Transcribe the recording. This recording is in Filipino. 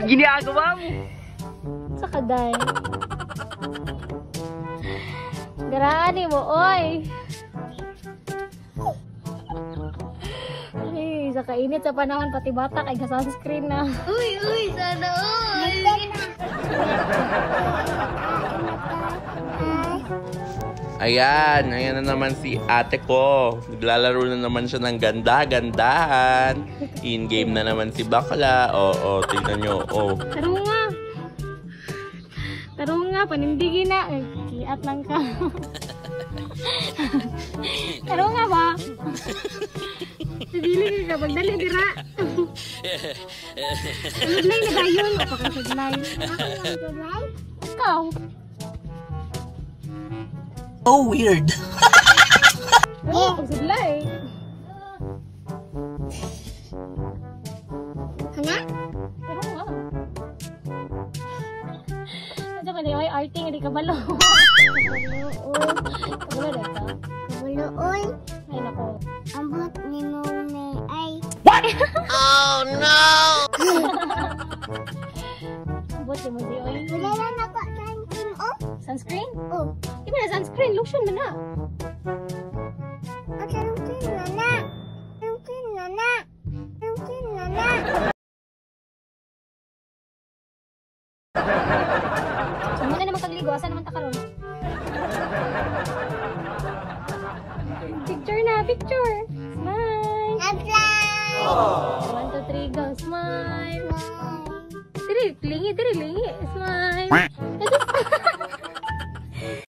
Ginagawa mo. Sa kaday. Garaani mo, oy. Ay, sa kainit sa panahon, pati bata kay sunscreen na. Uy, sana all. Ayan na naman si ate ko. Naglalaro na naman siya ng ganda-gandahan. In-game na naman si bakla. Oo, tingnan nyo. Oh. Taro nga, panindigin na. Kiat lang ka. Taro nga ba? Sabili ka, magdali dira. Saglay na dayon. Apakasaglay. Ako yung saglay? Ikaw. Oh, weird. Oh, pagsaglay. Hana? Taro nga. Ano ka na yung arte nga di kabalo. Kabalo na ka? Kabuloy. Ay nako. Ambot ni mo may ay. Oh no! Abot yung mo di oy. Wala lang ako tankin oh. Sunscreen? Oh. Di ba na sunscreen? Lotion na na. At tankin na na. Tankin na na. Tankin na na. So muna naman kagligo. Asa naman ta karon? Picture na, picture. Smile. Apply.